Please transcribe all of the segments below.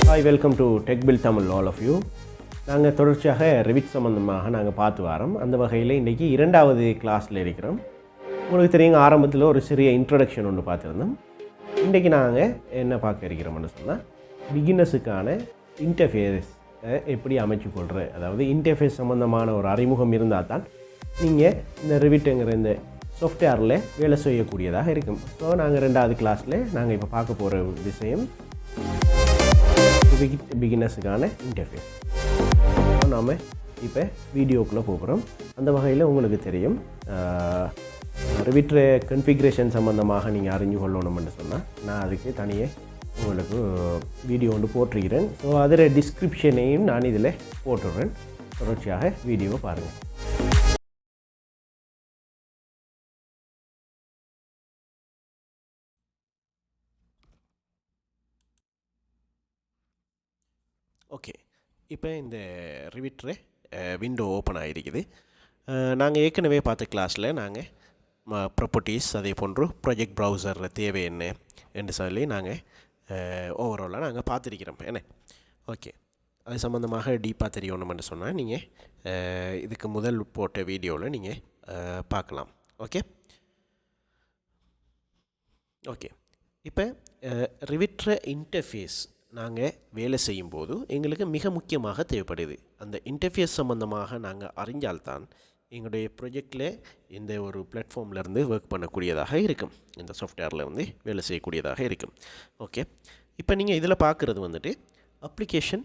Hi, welcome to tech bill Tamil all of you. நாங்கள் தொடர்ச்சியாக Revit சம்மந்தமாக நாங்கள் பார்த்து வரோம். அந்த வகையில் இன்றைக்கி 2வது கிளாஸில் இருக்கிறோம். உங்களுக்கு தெரியுங்க, ஆரம்பத்தில் ஒரு சிறிய இன்ட்ரடக்ஷன் ஒன்று பார்த்துருந்தோம். இன்றைக்கி நாங்கள் என்ன பார்க்க இருக்கிறோம்னு சொன்னால், பிகினர்ஸுக்கான இன்டர்ஃபேஸ் எப்படி அமைச்சு கொள்கிற, அதாவது இன்டர்ஃபேஸ் சம்மந்தமான ஒரு அறிமுகம் இருந்தால் தான் நீங்கள் இந்த ரிவிட்டுங்கிற இந்த சாஃப்ட்வேரில் வேலை செய்யக்கூடியதாக இருக்கும். ஸோ நாங்கள் 2வது கிளாஸில் நாங்கள் இப்போ பார்க்க போகிற விஷயம் பிகினர்ஸுக்கான இன்டர்ஃபேஸ். நாம் இப்போ வீடியோக்குள்ளே போகிறோம். அந்த வகையில் உங்களுக்கு தெரியும், ரிவிட்ரு கன்ஃபிகரேஷன் சம்மந்தமாக நீங்கள் அறிஞ்சு கொள்ளணும்னு சொன்னால் நான் அதுக்கு தனியே உங்களுக்கு வீடியோ ஒன்று போட்டிருக்கிறேன். ஸோ அதில் டிஸ்கிரிப்ஷனையும் நான் இதில் போட்டுடுறேன். தொடர்ச்சியாக வீடியோவை பாருங்கள். ஓகே, இப்போ இந்த ரிவிட்ரு விண்டோ ஓப்பன் ஆகிருக்குது. நாங்கள் ஏற்கனவே பார்த்த கிளாஸில் நாங்கள் ப்ராப்பர்ட்டிஸ், அதே போன்று ப்ராஜெக்ட் ப்ரௌசர் தேவை என்ன என்று சொல்லி நாங்கள் ஓவராலாக நாங்கள் பார்த்துருக்கிறோம் என்ன. ஓகே, அது சம்மந்தமாக டீப்பாக தெரியணும்னு சொன்னால் நீங்கள் இதுக்கு முதல் போட்ட வீடியோவில் நீங்கள் பார்க்கலாம். ஓகே ஓகே இப்போ ரிவிட்ரு இன்டர்ஃபேஸ் நாங்கள் வேலை செய்யும்போது எங்களுக்கு மிக முக்கியமாக தேவைப்படுது. அந்த இன்டர்ஃபேஸ் சம்மந்தமாக நாங்கள் அறிஞ்சால்தான் எங்களுடைய ப்ரொஜெக்டில் இந்த ஒரு பிளாட்ஃபார்ம்லேருந்து ஒர்க் பண்ணக்கூடியதாக இருக்கும், இந்த சாஃப்ட்வேரில் வந்து வேலை செய்யக்கூடியதாக இருக்கும். ஓகே, இப்போ நீங்கள் இதில் பார்க்குறது வந்துட்டு அப்ளிகேஷன்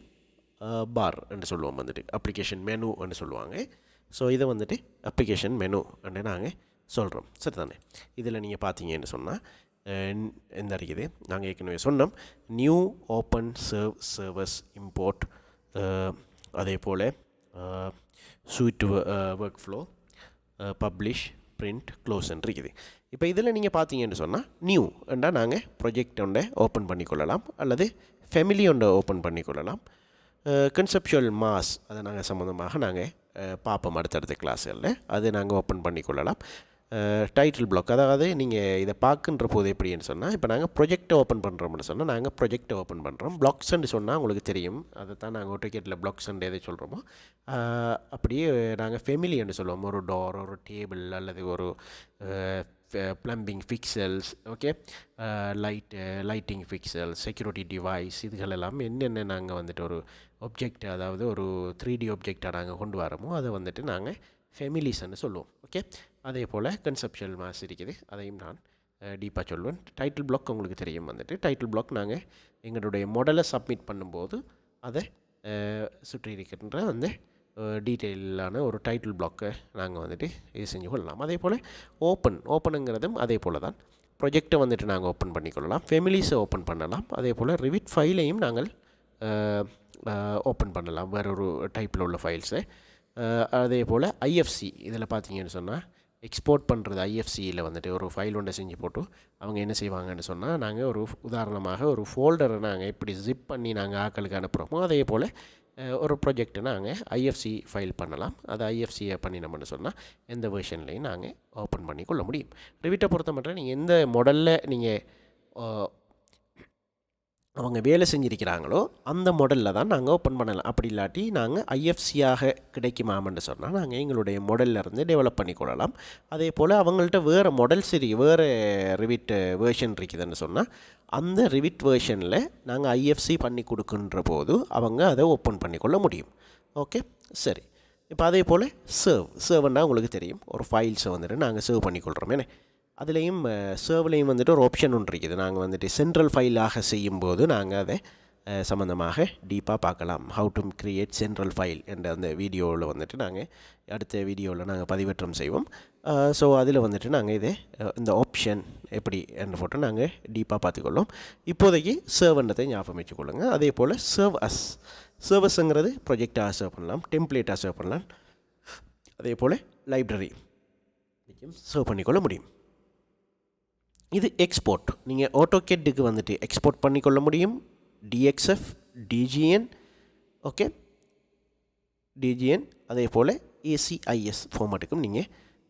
பார் என்று சொல்லுவோம், வந்துட்டு அப்ளிகேஷன் மெனு என்று சொல்லுவாங்க. ஸோ இதை வந்துட்டு அப்ளிகேஷன் மெனு என்று நாங்கள் சொல்கிறோம், சரி தானே. இதில் நீங்கள் பார்த்தீங்கன்னு சொன்னால் இந்த இருக்குது, நாங்கள் ஏற்கனவே சொன்னோம், நியூ ஓப்பன் சர்வர்ஸ் இம்போர்ட், அதே போல் suite workflow, publish, print, க்ளோஸ்ன்னு இருக்குது. இப்போ இதில் நீங்கள் பார்த்தீங்கன்னு சொன்னால் நியூ என்றால் நாங்கள் ப்ரொஜெக்ட் ஒன்றை ஓப்பன் பண்ணிக்கொள்ளலாம், அல்லது ஃபெமிலி ஒன்றை ஓப்பன் பண்ணிக்கொள்ளலாம். கன்செப்சுவல் மாஸ் அதை நாங்கள் சம்மந்தமாக நாங்கள் பார்ப்போம் அடுத்தடுத்த கிளாஸுகளில், அது நாங்கள் ஓப்பன் பண்ணிக்கொள்ளலாம். டைட்டில் பிளாக், அதாவது நீங்கள் இதை பார்க்குன்ற போது எப்படின்னு சொன்னால், இப்போ நாங்கள் ப்ரொஜெக்டை ஓப்பன் பண்ணுறோம்னு சொன்னால் நாங்கள் ப்ரொஜெக்டை ஓப்பன் பண்ணுறோம். பிளாக்ஸ்ன்னு சொன்னால் உங்களுக்கு தெரியும், அதை தான் நாங்கள் டிக்கெட்டில் பிளாக்ஸ்ன்னு எதை சொல்கிறோமோ அப்படியே நாங்கள் ஃபெமிலின்னு சொல்லுவோம். ஒரு டோர், ஒரு டேபிள், அல்லது ஒரு plumbing fixtures, okay, lighting fixtures, security device, இதுகளெல்லாம் என்னென்ன நாங்கள் வந்துட்டு ஒரு ஆப்ஜெக்ட், அதாவது ஒரு 3D ஆப்ஜெக்டாக நாங்கள் கொண்டு வரோமோ அதை வந்துட்டு நாங்கள் ஃபெமிலிஸ்ன்னு சொல்லுவோம். ஓகே, அதே போல் கன்செப்சுவல் மாஸ் இருக்குது, அதையும் நான் டீப்பாக சொல்லுவேன். டைட்டில் பிளாக் உங்களுக்கு தெரியும், வந்துட்டு டைட்டில் பிளாக் நாங்கள் எங்களுடைய மாடலை சப்மிட் பண்ணும்போது அதை சுற்றி இருக்கின்ற அந்த டீட்டெயிலான ஒரு டைட்டில் பிளாக்கை நாங்கள் வந்துட்டு இது செஞ்சு கொள்ளலாம். அதே போல் ஓப்பனுங்கிறதும் அதே போல் தான். ப்ரொஜெக்டை வந்துட்டு நாங்கள் ஓப்பன் பண்ணிக்கொள்ளலாம், ஃபெமிலிஸை ஓப்பன் பண்ணலாம், அதே போல் ரிவிட் ஃபைலையும் நாங்கள் ஓப்பன் பண்ணலாம், வேறு ஒரு டைப்பில் உள்ள ஃபைல்ஸை. அதே போல் ஐஎஃப்சி, இதில் பார்த்தீங்கன்னு சொன்னால் எக்ஸ்போர்ட் பண்ணுறது ஐஎஃப்சியில் வந்துட்டு ஒரு ஃபைல் ஒன்றை செஞ்சு போட்டு அவங்க என்ன செய்வாங்கன்னு சொன்னால், நாங்கள் ஒரு உதாரணமாக ஒரு ஃபோல்டரை நாங்கள் எப்படி ஜிப் பண்ணி நாங்கள் ஆக்களுக்கு அனுப்புகிறோமோ அதே போல் ஒரு ப்ராஜெக்டை நாங்கள் ஐஎஃப்சி ஃபைல் பண்ணலாம். அதை ஐஎஃப்சியை பண்ணினோம்னு சொன்னால் எந்த வெர்ஷன்லையும் நாங்கள் ஓப்பன் பண்ணி கொள்ள முடியும். ரிவிட்டை பொறுத்த மட்டும் நீங்கள் எந்த மாடலில் நீங்கள் அவங்க வேலை செஞ்சுருக்கிறாங்களோ அந்த மாடலில் தான் நாங்கள் ஓப்பன் பண்ணலாம். அப்படி இல்லாட்டி நாங்கள் ஐஎஃப்சியாக கிடைக்குமான்னு சொன்னால் நாங்கள் எங்களுடைய மாடல்லேருந்து டெவலப் பண்ணிக்கொள்ளலாம். அதே போல் அவங்கள்ட்ட வேறு மாடல் வேறு ரிவிட் வேர்ஷன் இருக்குதுன்னு சொன்னால் அந்த ரிவிட் வேர்ஷனில் நாங்கள் ஐஎஃப்சி பண்ணி கொடுக்குன்ற போது அவங்க அதை ஓப்பன் பண்ணிக்கொள்ள முடியும். ஓகே, சரி. இப்போ அதே போல் சர்வ்னால் உங்களுக்கு தெரியும், ஒரு ஃபைல்ஸை வந்துட்டு நாங்கள் சர்வ் பண்ணிக்கொள்கிறோம். ஏன்னா அதுலேயும் சர்வ்லேயும் வந்துட்டு ஒரு ஆப்ஷன் ஒன்று இருக்குது. நாங்கள் வந்துட்டு சென்ட்ரல் ஃபைலாக செய்யும்போது நாங்கள் அதை சம்மந்தமாக டீப்பாக பார்க்கலாம். How to create central file என்ற அந்த வீடியோவில் வந்துட்டு நாங்கள் அடுத்த வீடியோவில் நாங்கள் பதிவேற்றம் செய்வோம். ஸோ அதில் வந்துட்டு நாங்கள் இந்த ஆப்ஷன் எப்படி என்று போட்டு நாங்கள் டீப்பாக பார்த்துக்கொள்ளும். இப்போதைக்கு சர்வ்ன்றதை ஞாபகம் வச்சுக்கொள்ளுங்க. அதே போல் சர்வஸ்ங்கிறது ப்ரொஜெக்டாக சர்வ் பண்ணலாம், டெம்ப்ளேட்டாக சர்வ் பண்ணலாம், அதே போல் லைப்ரரி சர்வ் பண்ணிக்கொள்ள முடியும். இது எக்ஸ்போர்ட், நீங்கள் ஆட்டோகேட்டுக்கு வந்துட்டு எக்ஸ்போர்ட் பண்ணிக்கொள்ள முடியும். டிஎக்ஸ்எஃப், டிஜிஎன், ஓகே, டிஜிஎன், அதே போல் ஏசிஐஎஸ் ஃபார்மேட்டுக்கும் நீங்கள்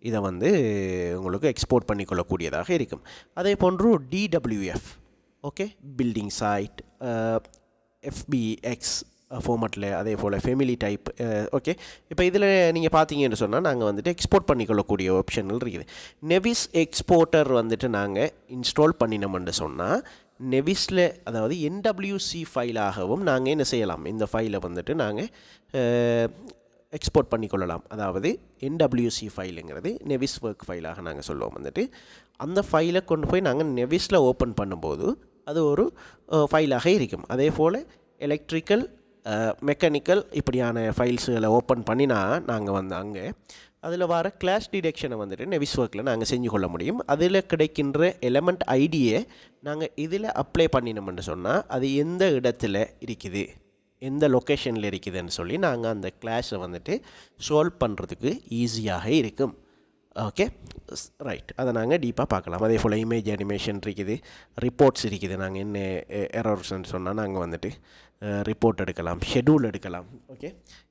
இதை வந்து உங்களுக்கு எக்ஸ்போர்ட் பண்ணிக்கொள்ளக்கூடியதாக இருக்கும். அதே போன்று டிடபிள்யூஎஃப், ஓகே, பில்டிங் சைட், எஃபிஎக்ஸ் ஃபார்மேட்டில், அதே போல் ஃபேமிலி டைப். ஓகே, இப்போ இதில் நீங்கள் பார்த்தீங்கன்னு சொன்னால் நாங்கள் வந்துட்டு எக்ஸ்போர்ட் பண்ணிக்கொள்ளக்கூடிய ஆப்ஷன்கள் இருக்குது. நெவிஸ் எக்ஸ்போர்ட்டர் வந்துட்டு நாங்கள் இன்ஸ்டால் பண்ணினோம்னு சொன்னால் நெவிஸில், அதாவது என்டபிள்யூசி ஃபைலாகவும் நாங்கள் என்ன செய்யலாம், இந்த ஃபைலை வந்துட்டு நாங்கள் எக்ஸ்போர்ட் பண்ணிக்கொள்ளலாம். அதாவது என்டபிள்யூசி ஃபைலுங்கிறது நெவிஸ் ஒர்க் ஃபைலாக நாங்கள் சொல்லுவோம். வந்துட்டு அந்த ஃபைலை கொண்டு போய் நாங்கள் நெவிஸில் ஓப்பன் பண்ணும்போது அது ஒரு ஃபைலாக இருக்கும். அதே போல் எலக்ட்ரிக்கல், மெக்கானிக்கல் இப்படியான ஃபைல்ஸுகளை ஓப்பன் பண்ணினா நாங்கள் வந்து அங்கே அதில் வர கிளாஸ் டிடெக்ஷனை வந்துட்டு நெவிஸ் ஒர்க்கில் நாங்கள் செஞ்சு கொள்ள முடியும். அதில் கிடைக்கின்ற எலமெண்ட் ஐடியை நாங்கள் இதில் அப்ளை பண்ணினோம்னு சொன்னால் அது எந்த இடத்துல இருக்குது, எந்த லொக்கேஷனில் இருக்குதுன்னு சொல்லி நாங்கள் அந்த கிளாஸை வந்துட்டு சால்வ் பண்ணுறதுக்கு ஈஸியாக இருக்கும். Okay, right. அதை நாங்கள் டீப்பாக பார்க்கலாம். அதே போல் இமேஜ் அனிமேஷன் இருக்குது, ரிப்போர்ட்ஸ் இருக்குது. நாங்கள் என்ன எரர்ஸ்ன்னு சொன்னால் நாங்கள் வந்துட்டு ரிப்போர்ட் எடுக்கலாம், ஷெட்யூல் எடுக்கலாம். ஓகே,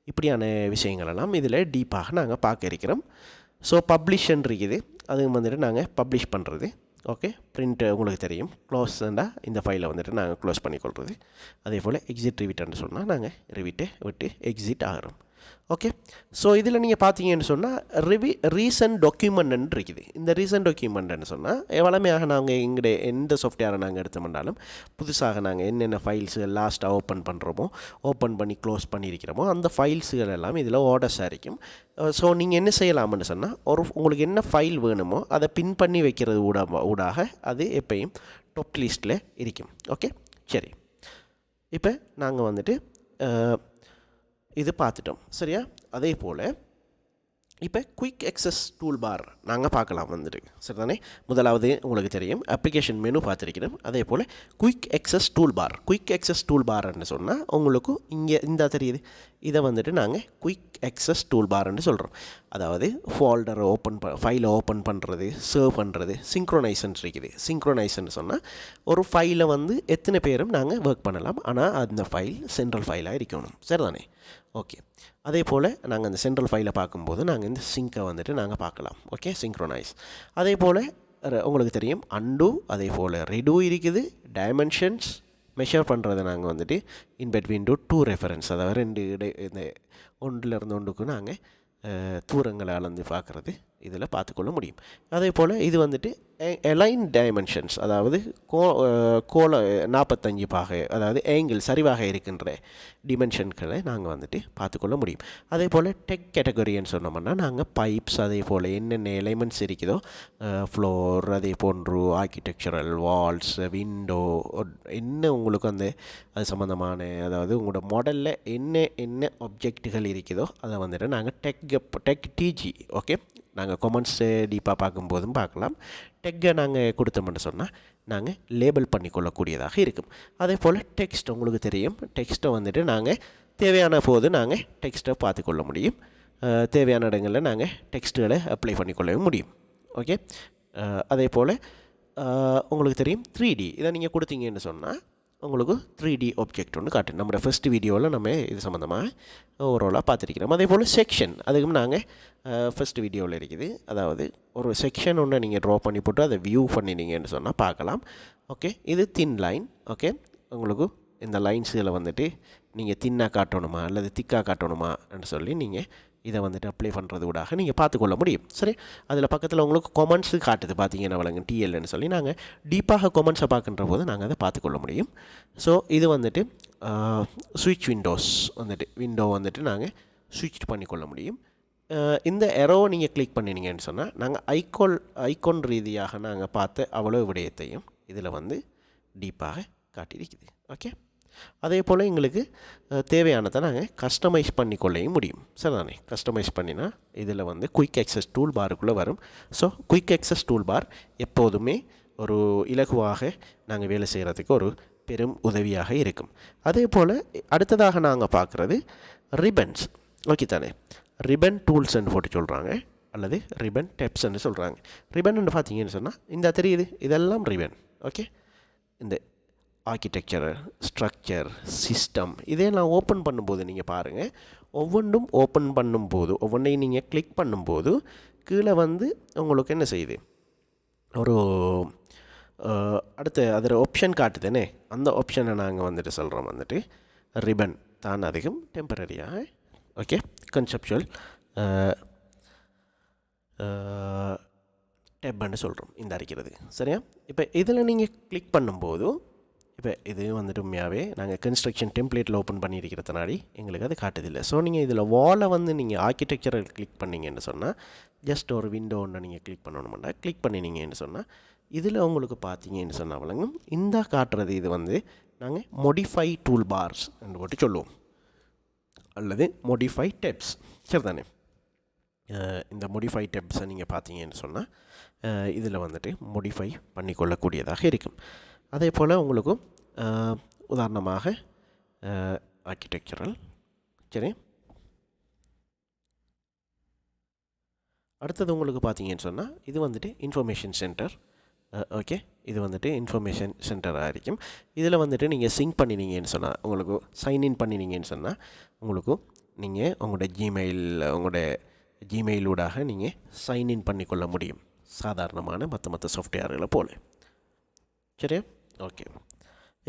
இப்படியான விஷயங்களெல்லாம் இதில் டீப்பாக நாங்கள் பார்க்க இருக்கிறோம். ஸோ பப்ளிஷ்ன்னு இருக்குது, அதுவும் வந்துட்டு நாங்கள் பப்ளிஷ் பண்ணுறது. ஓகே, பிரிண்ட் உங்களுக்கு தெரியும். க்ளோஸ்ண்டா இந்த ஃபைலை வந்துட்டு நாங்கள் க்ளோஸ் பண்ணிக்கொள்வது. அதே போல் எக்ஸிட் ரிவிட்ன்னு சொன்னால் நாங்கள் ரிவிட்டை விட்டு எக்ஸிட் ஆகிறோம். ஓகே, ஸோ இதில் நீங்கள் பார்த்தீங்கன்னு சொன்னால் ரீசன்ட் டாக்குமெண்ட்னு இருக்குது. இந்த ரீசன்ட் டாக்குமெண்ட்னு சொன்னால் வளமையாக நாங்கள் எங்களுடைய எந்த சாஃப்ட்வேரை நாங்கள் எடுத்தோம்னாலும் புதுசாக நாங்கள் என்னென்ன ஃபைல்ஸு லாஸ்ட்டாக ஓப்பன் பண்ணுறோமோ, ஓப்பன் பண்ணி க்ளோஸ் பண்ணியிருக்கிறோமோ அந்த ஃபைல்ஸுகள் எல்லாம் இதில் ஆர்டர்ஸாக இருக்கும். ஸோ நீங்கள் என்ன செய்யலாம்னு சொன்னால் உங்களுக்கு என்ன ஃபைல் வேணுமோ அதை பின் பண்ணி வைக்கிறது ஊடாக அது எப்பயும் டாப் லிஸ்ட்டில் இருக்கும். ஓகே, சரி. இப்போ நாங்கள் வந்துட்டு இது பார்த்துட்டோம், சரியா? அதே போல் இப்போ குயிக் எக்ஸஸ் டூல் பார் நாங்கள் பார்க்கலாம் வந்துட்டு, சரி தானே? முதலாவது உங்களுக்கு தெரியும் அப்ளிகேஷன் மெனு பார்த்துருக்கிறோம். அதே போல் quick access tool bar. Quick access tool பார்ன்னு சொன்னால் உங்களுக்கு இங்கே இந்த தெரியுது, இதை வந்துட்டு நாங்கள் குயிக் எக்ஸஸ் டூல் பார்ன்னு சொல்கிறோம். அதாவது ஃபோல்டரை ஃபைலை ஓப்பன் பண்ணுறது, சர்வ் பண்ணுறது, சிங்க்ரோனைசன் இருக்குது. சிங்க்ரோனைசன் சொன்னால் ஒரு ஃபைலை வந்து எத்தனை பேரும் நாங்கள் ஒர்க் பண்ணலாம், ஆனால் அந்த ஃபைல் சென்ட்ரல் ஃபைலாக இருக்கணும், சரி தானே? ஓகே, அதே போல் நாங்கள் அந்த சென்ட்ரல் ஃபைலை பார்க்கும்போது நாங்கள் இந்த சிங்கை வந்துட்டு நாங்கள் பார்க்கலாம். Okay, synchronise. அதே போல் உங்களுக்கு தெரியும் அண்டு, அதே போல் ரெடு இருக்குது. டைமென்ஷன்ஸ் மெஷர் பண்ணுறதை நாங்கள் வந்துட்டு இன் பிட்வீன் டூ ரெஃபரன்ஸ், அதாவது இந்த ஒன்றிலிருந்து ஒன்றுக்கு நாங்கள் தூரங்களை அளந்து பார்க்குறது இதில் பார்த்துக்கொள்ள முடியும். அதே போல் இது வந்துட்டு எலைன் டைமென்ஷன்ஸ், அதாவது கோல 45 பாகை, அதாவது ஏங்கிள் சரிவாக இருக்கின்ற டிமென்ஷன்களை நாங்கள் வந்துட்டு பார்த்துக்கொள்ள முடியும். அதே போல் டெக் கேட்டகரின்னு சொன்னோம்னா நாங்கள் பைப்ஸ், அதே போல் என்னென்ன எலிமெண்ட்ஸ் இருக்குதோ, ஃப்ளோர், அதே போன்று ஆர்கிடெக்சரல், வால்ஸ், விண்டோ, என்ன உங்களுக்கு அது சம்மந்தமான, அதாவது உங்களோட மாடலில் என்ன ஆப்ஜெக்ட்டுகள் இருக்குதோ அதை வந்துட்டு நாங்கள் டெக் டிஜி. ஓகே, நாங்கள் கொமெண்ட்ஸு டீப்பாக பார்க்கும்போதும் பார்க்கலாம். டெக்கை நாங்கள் கொடுத்தோம்னு சொன்னால் நாங்கள் லேபிள் பண்ணிக்கொள்ளக்கூடியதாக இருக்கும். அதே போல் டெக்ஸ்ட் உங்களுக்கு தெரியும், டெக்ஸ்ட்டை வந்துட்டு நாங்கள் தேவையான போது நாங்கள் டெக்ஸ்ட்டை பார்த்துக்கொள்ள முடியும். தேவையான இடங்களில் நாங்கள் டெக்ஸ்ட்டுகளை அப்ளை பண்ணிக்கொள்ளவும் முடியும். ஓகே, அதே போல் உங்களுக்கு தெரியும் 3D. இதை நீங்கள் கொடுத்தீங்கன்னு சொன்னால் உங்களுக்கு 3D ஆப்ஜெக்ட் ஒன்று காட்டு. நம்மளோட ஃபஸ்ட் வீடியோவில் நம்ம இது சம்மந்தமாக ஓவராலாக பார்த்துருக்கிறோம். அதே போல் செக்ஷன், அதுக்கும் நாங்கள் ஃபஸ்ட் வீடியோவில் இருக்குது. அதாவது ஒரு செக்ஷன் ஒன்று நீங்கள் ட்ரா பண்ணி போட்டு அதை வியூ பண்ணினீங்கன்னு சொன்னால் பார்க்கலாம். ஓகே, இது தின் லைன். ஓகே, உங்களுக்கு இந்த லைன்ஸில் வந்துட்டு நீங்கள் தின்னாக காட்டணுமா அல்லது திக்காக காட்டணுமான்னு சொல்லி நீங்கள் இதை வந்துட்டு அப்ளை பண்ணுறது ஊடாக நீங்கள் பார்த்துக்கொள்ள முடியும். சரி, அதில் பக்கத்தில் உங்களுக்கு கொமெண்ட்ஸு காட்டுது, பார்த்தீங்கன்னா வழங்க டிஎல்னு சொல்லி நாங்கள் டீப்பாக கொமெண்ட்ஸை பார்க்குற போது நாங்கள் அதை பார்த்துக்கொள்ள முடியும். ஸோ இது வந்துட்டு ஸ்விட்ச் விண்டோஸ் வந்துட்டு விண்டோ வந்துட்டு நாங்கள் ஸ்விட்ச் பண்ணிக்கொள்ள முடியும். இந்த எரோவை நீங்கள் கிளிக் பண்ணினீங்கன்னு சொன்னால் நாங்கள் ஐகான் ரீதியாக நாங்கள் பார்த்த அவ்வளோ விடயத்தையும் இதில் வந்து டீப்பாக காட்டியிருக்குது. ஓகே, அதே போல் எங்களுக்கு தேவையானதை நாங்கள் கஸ்டமைஸ் பண்ணிக்கொள்ளையும் முடியும். சரி தானே? கஸ்டமைஸ் பண்ணினா இதில் வந்து குயிக் ஆக்சஸ் டூல் பாருக்குள்ளே வரும். So quick access tool bar எப்போதுமே ஒரு இலகுவாக நாங்கள் வேலை செய்கிறதுக்கு ஒரு பெரும் உதவியாக இருக்கும். அதே போல் அடுத்ததாக நாங்கள் பார்க்குறது ரிபன்ஸ். ஓகே தானே? ரிபன் டூல்ஸ்ன்னு போட்டு சொல்கிறாங்க, அல்லது ரிபன் டெப்ஸ்ன்னு சொல்கிறாங்க. ரிபன்னு பார்த்தீங்கன்னு சொன்னால் இந்த தெரியுது, இதெல்லாம் ரிபன். ஓகே, இந்த ஆர்கிடெக்சர், ஸ்ட்ரக்சர், சிஸ்டம் இதெல்லாம் ஓப்பன் பண்ணும்போது நீங்கள் பாருங்கள், ஒவ்வொன்றும் ஓப்பன் பண்ணும்போது ஒவ்வொன்றையும் நீங்கள் கிளிக் பண்ணும்போது கீழே வந்து உங்களுக்கு என்ன செய்யுது, ஒரு அடுத்த அதில் ஆப்ஷன் காட்டுதுனே, அந்த ஆப்ஷனை நாங்கள் வந்துட்டு சொல்கிறோம் வந்துட்டு ரிபன் தான் அதிகம் டெம்பரரியாக ஓகே கன்செப்சுவல் டெப்னு சொல்கிறோம் இந்த அரைக்கிறது சரியா. இப்போ இதில் நீங்கள் கிளிக் பண்ணும்போது இப்போ இது வந்துட்டு உண்மையாகவே நாங்கள் கன்ஸ்ட்ரக்ஷன் டெம்ப்ளேட்டில் ஓப்பன் பண்ணியிருக்கிறதுனாடி எங்களுக்கு அது காட்டுதில்லை. ஸோ நீங்கள் இதில் வாலை வந்து நீங்கள் ஆர்கிடெக்சரை கிளிக் பண்ணிங்கன்னு சொன்னால் ஜஸ்ட் ஒரு விண்டோ ஒன்று நீங்கள் கிளிக் பண்ணணுமெண்டா கிளிக் பண்ணினீங்கன்னு சொன்னால் இதில் உங்களுக்கு பார்த்தீங்கன்னு சொன்னால் வழங்கும் இந்த காட்டுறது இது வந்து நாங்கள் மோடிஃபை டூல் பார்ஸ் என்று போட்டு சொல்லுவோம் அல்லது மோடிஃபை டெப்ஸ் சரி தானே. இந்த மோடிஃபை டெப்ஸை நீங்கள் பார்த்தீங்கன்னு சொன்னால் இதில் வந்துட்டு மோடிஃபை பண்ணிக்கொள்ளக்கூடியதாக இருக்கும். அதே போல் உங்களுக்கும் உதாரணமாக ஆர்கிடெக்சரல் சரி. அடுத்தது உங்களுக்கு பார்த்தீங்கன்னு சொன்னால் இது வந்துட்டு இன்ஃபர்மேஷன் சென்டர் ஓகே. இது வந்துட்டு இன்ஃபர்மேஷன் சென்டராக இருக்கும். இதில் வந்துட்டு நீங்கள் சிங்க் பண்ணினீங்கன்னு சொன்னால் உங்களுக்கு சைன்இன் பண்ணினீங்கன்னு சொன்னால் உங்களுக்கும் நீங்கள் உங்களோட ஜிமெயிலூடாக நீங்கள் சைன்இன் பண்ணிக்கொள்ள முடியும் சாதாரணமான மற்ற சாஃப்ட்வேர்களை போல் சரியா. ஓகே.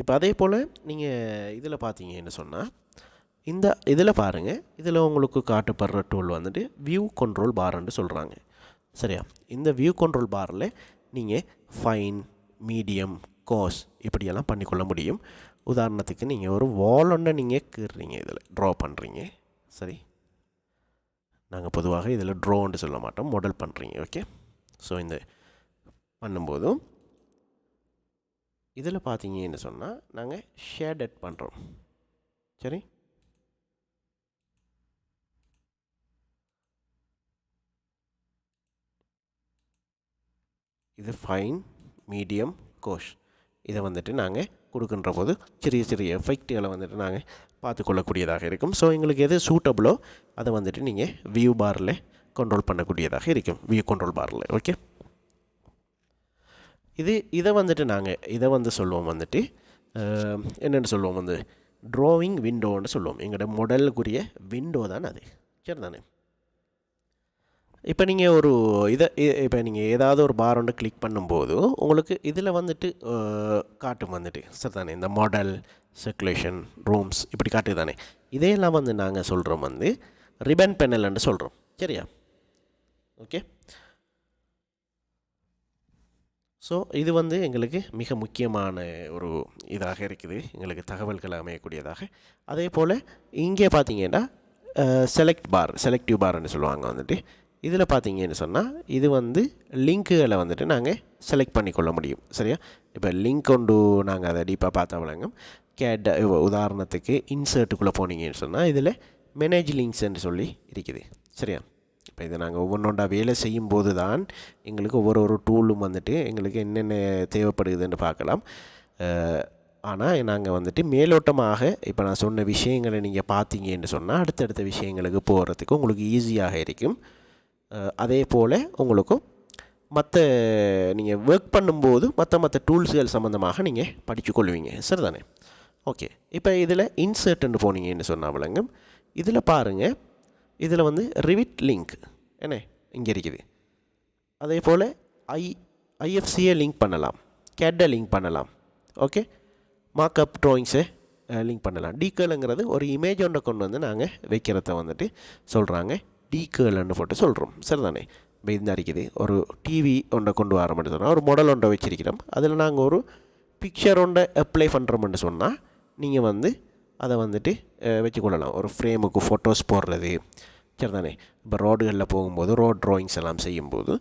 இப்போ அதே போல் நீங்கள் இதில் பார்த்தீங்கன்னு சொன்னால் இந்த இதில் பாருங்கள் இதில் உங்களுக்கு காட்டப்படுற டூல் வந்துட்டு வியூ கண்ட்ரோல் பார்ன்னு சொல்கிறாங்க சரியா. இந்த வியூ கண்ட்ரோல் பாரில் நீங்கள் ஃபைன் மீடியம் கோஸ் இப்படியெல்லாம் பண்ணிக்கொள்ள முடியும். உதாரணத்துக்கு நீங்கள் ஒரு வால் ஒன்றை நீங்கள் கீறுறீங்க இதில் ட்ரா பண்ணுறீங்க சரி. நாங்கள் பொதுவாக இதில் ட்ரோன்னு சொல்ல மாட்டோம் மாடல் பண்ணுறீங்க ஓகே. ஸோ இந்த பண்ணும்போதும் இதில் பார்த்தீங்கன்னு சொன்னால் நாங்கள் ஷேடட் பண்ணுறோம் சரி. இது ஃபைன் மீடியம் கோஷ் இதை வந்துட்டு நாங்கள் கொடுக்குன்ற போது சிறிய எஃபெக்ட்டுகளை வந்துட்டு நாங்கள் பார்த்துக்கொள்ளக்கூடியதாக இருக்கும். ஸோ எங்களுக்கு எது சூட்டபுளோ அதை வந்துட்டு நீங்கள் வியூ பாரில் கண்ட்ரோல் பண்ணக்கூடியதாக இருக்கும் வியூ கண்ட்ரோல் பாரில் ஓகே. இதை வந்துட்டு நாங்கள் இதை வந்து சொல்லுவோம் வந்துட்டு என்னென்னு சொல்லுவோம் வந்து ட்ராயிங் விண்டோன்னு சொல்லுவோம். எங்களோட மாடலுக்குரிய விண்டோ தான் அது சரி தானே. இப்போ நீங்கள் இப்போ நீங்கள் ஏதாவது ஒரு பார் ஒன்று கிளிக் பண்ணும்போது உங்களுக்கு இதில் வந்துட்டு காட்டும் வந்துட்டு சரி தானே. இந்த மாடல் சர்க்குலேஷன் ரூம்ஸ் இப்படி காட்டு தானே. இதையெல்லாம் வந்து நாங்கள் சொல்கிறோம் வந்து ரிபன் பேனல்னு சொல்கிறோம் சரியா. ஓகே. ஸோ இது வந்து எங்களுக்கு மிக முக்கியமான ஒரு இதாக இருக்குது எங்களுக்கு தகவல்களை அமையக்கூடியதாக. அதே போல் இங்கே பார்த்தீங்கன்னா செலக்டிவ் பார்னு சொல்லுவாங்க வந்துட்டு. இதில் பார்த்தீங்கன்னு சொன்னால் இது வந்து லிங்க்குகளை வந்துட்டு நாங்கள் செலக்ட் பண்ணிக்கொள்ள முடியும் சரியா. இப்போ லிங்க் கொண்டு நாங்கள் அதை டீப்பாக பார்த்தா வழங்கும் உதாரணத்துக்கு இன்சர்ட்டுக்குள்ளே போனீங்கன்னு சொன்னால் இதில் மேனேஜ் லிங்க்ஸ்ன்னு சொல்லி இருக்குது சரியா. இப்போ இதை நாங்கள் ஒவ்வொன்றா வேலை செய்யும்போது தான் எங்களுக்கு ஒவ்வொரு டூலும் வந்துட்டு எங்களுக்கு என்னென்ன தேவைப்படுதுன்னு பார்க்கலாம். ஆனால் நாங்கள் வந்துட்டு மேலோட்டமாக இப்போ நான் சொன்ன விஷயங்களை நீங்கள் பார்த்தீங்கன்னு சொன்னால் அடுத்தடுத்த விஷயங்களுக்கு போகிறதுக்கு உங்களுக்கு ஈஸியாக இருக்கும். அதே போல் உங்களுக்கும் மற்ற நீங்கள் ஒர்க் பண்ணும்போது மற்ற டூல்ஸுகள் சம்மந்தமாக நீங்கள் படித்துக்கொள்வீங்க சரி தானே. ஓகே. இப்போ இதில் இன்சர்ட்னு போனீங்கன்னு சொன்னால் விளங்கும். இதில் பாருங்கள் இதில் வந்து ரிவிட் லிங்க் என்ன இங்கே இருக்குது. அதே போல் ஐஎஃப்சியை லிங்க் பண்ணலாம், கேட்டை லிங்க் பண்ணலாம் ஓகே. மார்க்அப் ட்ராயிங்ஸை லிங்க் பண்ணலாம். டீகேலுங்கிறது ஒரு இமேஜ் ஒன்றை கொண்டு வந்து நாங்கள் வைக்கிறத வந்துட்டு சொல்கிறாங்க டீகேல்னு போட்டு சொல்கிறோம் சரி தானே. இப்போ இந்த இருக்குது ஒரு டிவி ஒன்றை கொண்டு வர மட்டும் சொன்னால் ஒரு மாடல் ஒன்றை வச்சிருக்கிறோம். அதில் நாங்கள் ஒரு பிக்சர் ஒன்றை அப்ளை பண்ணுறோம்னு சொன்னால் நீங்கள் வந்து அதை வந்துட்டு வச்சுக்கொள்ளலாம். ஒரு ஃப்ரேமுக்கு ஃபோட்டோஸ் போடுறது சரி தானே. இப்போ ரோடுகளில் போகும்போது ரோட் ட்ராயிங்ஸ் எல்லாம் செய்யும்போது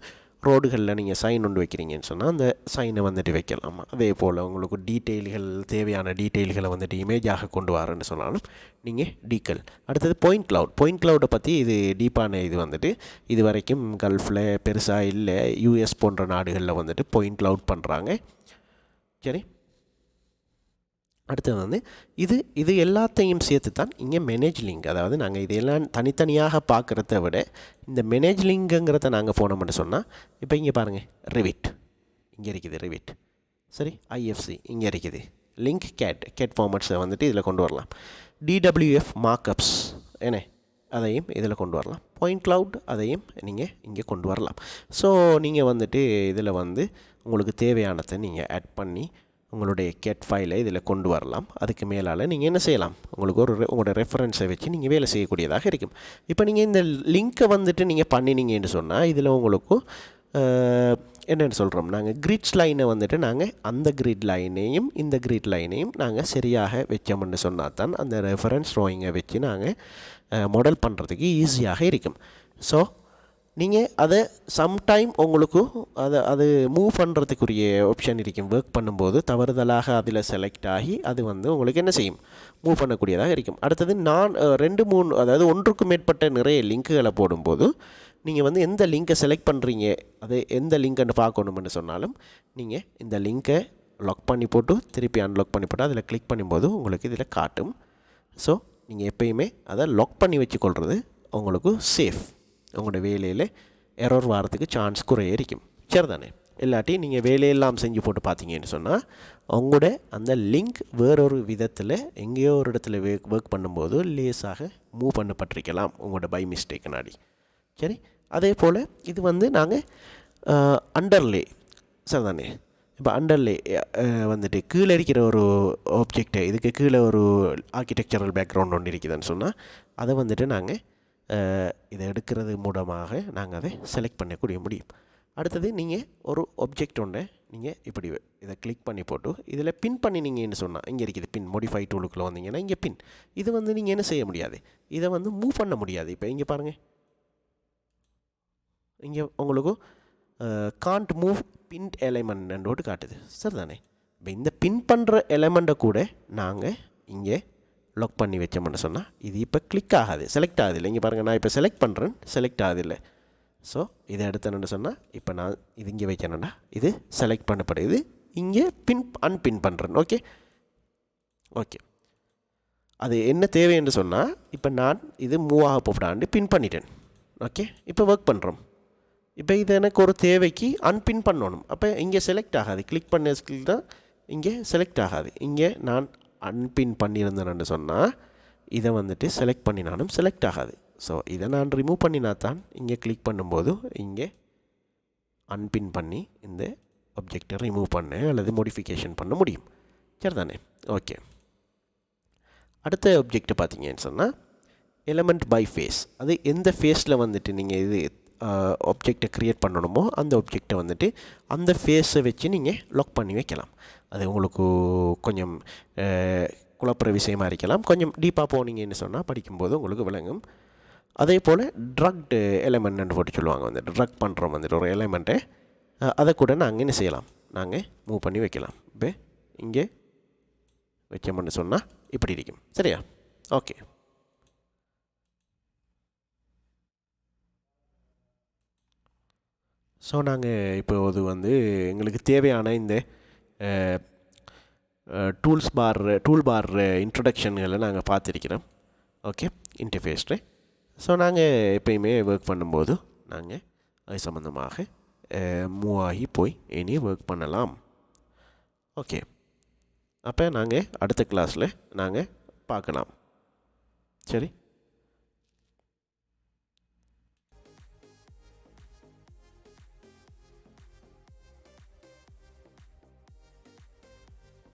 ரோடுகளில் நீங்கள் சைன் ஒன்று வைக்கிறீங்கன்னு சொன்னால் அந்த சைனை வந்துட்டு வைக்கலாம். அதே போல் உங்களுக்கு தேவையான டீட்டெயில்களை வந்துட்டு இமேஜாக கொண்டு வரேன்னு சொன்னாலும் நீங்கள் டீக்கல். அடுத்தது பாயிண்ட் க்ளவுடை பற்றி இது டீப்பான இது வந்துட்டு இது வரைக்கும் கல்ஃபில் பெருசாக இல்லை. யூஎஸ் போன்ற நாடுகளில் வந்துட்டு பாயிண்ட் க்ளவுட் பண்ணுறாங்க சரி. அடுத்தது வந்து இது எல்லாத்தையும் சேர்த்து தான் இங்கே மேனேஜ் லிங்க். அதாவது நாங்கள் இதையெல்லாம் தனித்தனியாக பார்க்குறத விட இந்த மேனேஜ் லிங்க்குங்கிறத நாங்கள் போனோம்னு சொன்னால் இப்போ இங்கே பாருங்கள் ரிவிட் இங்கே இருக்குது ரிவிட் சரி. ஐஎஃப்சி இங்கே இருக்குது. லிங்க் கேட் ஃபார்மட்ஸை வந்துட்டு இதில் கொண்டு வரலாம். டிடபிள்யூஎஃப் மார்க்அப்ஸ் என்ன அதையும் இதில் கொண்டு வரலாம். பாயிண்ட் க்ளவுட் அதையும் நீங்கள் இங்கே கொண்டு வரலாம். ஸோ நீங்கள் வந்துட்டு இதில் வந்து உங்களுக்கு தேவையானதை நீங்கள் ஆட் பண்ணி உங்களுடைய கேட் ஃபைலை இதில் கொண்டு வரலாம். அதுக்கு மேலால் நீங்கள் என்ன செய்யலாம், உங்களுக்கு உங்களோட ரெஃபரன்ஸை வச்சு நீங்கள் வேலை செய்யக்கூடியதாக இருக்கும். இப்போ நீங்கள் இந்த லிங்க்கை வந்துட்டு நீங்கள் பண்ணினீங்கன்னு சொன்னால் இதில் உங்களுக்கு என்னென்னு சொல்கிறோம், நாங்கள் கிரிட்ஸ் லைனை வந்துட்டு நாங்கள் அந்த கிரிட் லைனையும் இந்த கிரிட் லைனையும் நாங்கள் சரியாக வச்சோம்னு சொன்னால் தான் அந்த ரெஃபரன்ஸ் ட்ராயிங்கை வச்சு நாங்கள் மாடல் பண்ணுறதுக்கு ஈஸியாக இருக்கும். ஸோ நீங்கள் அதை சம்டைம் உங்களுக்கு அது மூவ் பண்ணுறதுக்குரிய ஆப்ஷன் இருக்கும். ஒர்க் பண்ணும்போது தவறுதலாக அதில் செலக்ட் ஆகி அது வந்து உங்களுக்கு என்ன செய்யும், மூவ் பண்ணக்கூடியதாக இருக்கும். அடுத்தது நான் 2-3 அதாவது ஒன்றுக்கும் மேற்பட்ட நிறைய லிங்க்குகளை போடும்போது நீங்கள் வந்து எந்த லிங்க்கை செலக்ட் பண்ணுறீங்க, அது எந்த லிங்க்குன்னு பார்க்கணும்னு சொன்னாலும் நீங்கள் இந்த லிங்க்கை லாக் பண்ணி போட்டு திருப்பி அன்லாக் பண்ணி போட்டு அதில் கிளிக் பண்ணும்போது உங்களுக்கு இதில் காட்டும். ஸோ நீங்கள் எப்பயுமே அதை லாக் பண்ணி வச்சுக்கொள்வது உங்களுக்கு சேஃப். உங்களோட வேலையில் எரர் வரத்துக்கு சான்ஸ் குறைய இருக்கும். சரி தானே? இல்லாட்டி நீங்கள் வேலையெல்லாம் செஞ்சு போட்டு பார்த்தீங்கன்னு சொன்னால் உங்களோட அந்த லிங்க் வேறொரு விதத்தில் எங்கேயோ ஒரு இடத்துல ஒர்க் பண்ணும்போது லேஸாக மூவ் பண்ணப்பட்டிருக்கலாம் உங்களோட பை மிஸ்டேக்குனாடி. சரி, அதே போல் இது வந்து நாங்கள் அண்டர்லே, சரி தானே? இப்போ அண்டர்லே வந்துட்டு கீழே இருக்கிற ஒரு ஆப்ஜெக்டை, இதுக்கு கீழே ஒரு ஆர்கிடெக்சரல் பேக்ரவுண்ட் ஒன்று இருக்குதுன்னு சொன்னால் அதை வந்துட்டு நாங்கள் இதை எடுக்கிறது மூலமாக நாங்கள் அதை செலக்ட் பண்ணக்கூடிய முடியும். அடுத்தது நீங்கள் ஒரு ஆப்ஜெக்ட் ஒன்று நீங்கள் இப்படி இதை கிளிக் பண்ணி போட்டு இதில் பின் பண்ணினீங்கன்னு சொன்னால் இங்கே இருக்குது பின், மோடிஃபை டூலுக்குள்ளே வந்தீங்கன்னா இங்கே பின். இது வந்து நீங்கள் என்ன செய்ய முடியாது, இதை வந்து மூவ் பண்ண முடியாது. இப்போ இங்கே பாருங்கள், இங்கே உங்களுக்கு காண்ட் மூவ் பின் எலிமெண்ட்னு காட்டுது. சரி தானே? இப்போ இந்த பின் பண்ணுற எலிமெண்ட்டை கூட நாங்கள் இங்கே லாக் பண்ணி வச்சோம்னு சொன்னால் இது இப்போ கிளிக் ஆகாது, செலக்ட் ஆகுது இல்லை. இங்கே பாருங்கள், நான் இப்போ செலக்ட் பண்ணுறேன், செலக்ட் ஆகுது இல்லை. ஸோ இதை எடுத்தேன்னு சொன்னால் இப்போ நான் இது இங்கே வைக்கணும்னா இது செலக்ட் பண்ணப்படுது, இங்கே அன்பின் பண்ணுறேன். ஓகே ஓகே அது என்ன தேவை என்று சொன்னால் இப்போ நான் இது மூவ் ஆக போடாண்டு பின் பண்ணிட்டேன். ஓகே, இப்போ ஒர்க் பண்ணுறோம். இப்போ இது எனக்கு ஒரு தேவைக்கு அன்பின் பண்ணணும். அப்போ இங்கே செலக்ட் ஆகாது, கிளிக் பண்ண ஸ்கில் தான் இங்கே செலக்ட் ஆகாது. இங்கே நான் அன்பின் பண்ணியிருந்தேன்னு சொன்னால் இதை வந்துட்டு செலக்ட் பண்ணினாலும் செலக்ட் ஆகாது. ஸோ இதை நான் ரிமூவ் பண்ணினா தான் இங்கே கிளிக் பண்ணும்போது இங்கே அன்பின் பண்ணி இந்த ஆப்ஜெக்டை ரிமூவ் பண்ண அல்லது மோடிஃபிகேஷன் பண்ண முடியும். சரி தானே? ஓகே, அடுத்த ஆப்ஜெக்டை பார்த்தீங்கன்னு சொன்னால் எலமெண்ட் பை ஃபேஸ். அது எந்த ஃபேஸில் வந்துட்டு நீங்கள் இது ஆப்ஜெக்டை க்ரியேட் பண்ணணுமோ அந்த ஆப்ஜெக்டை வந்துட்டு அந்த ஃபேஸை வச்சு நீங்கள் லாக் பண்ணி வைக்கலாம். அது உங்களுக்கு கொஞ்சம் குழப்பற விஷயமாக இருக்கலாம். கொஞ்சம் டீப்பாக போனீங்கன்னு சொன்னால் படிக்கும்போது உங்களுக்கு விளங்கும். அதே போல் ட்ரக்டு எலிமெண்ட்னு போட்டு சொல்லுவாங்க. வந்து ட்ரக் பண்ணுறோம் வந்துட்டு ஒரு எலிமெண்ட்டை, அதை கூட நாங்கள் என்ன செய்யலாம், நாங்கள் மூவ் பண்ணி வைக்கலாம். இப்போ இங்கே வைக்கணும்னு சொன்னால் இப்படி இருக்கும். சரியா? ஓகே, ஸோ நாங்கள் இப்போது வந்து எங்களுக்கு தேவையான இந்த டூல் பார் இன்ட்ரடக்ஷன்களை நாங்கள் பார்த்துருக்கிறோம். ஓகே, இன்டர்ஃபேஸில். ஸோ நாங்கள் எப்பயுமே ஒர்க் பண்ணும்போது நாங்கள் அது சம்மந்தமாக மூவ் ஆகி போய் இனி ஒர்க் பண்ணலாம். ஓகே, அப்போ நாங்கள் அடுத்த கிளாஸில் நாங்கள் பார்க்கலாம். சரி.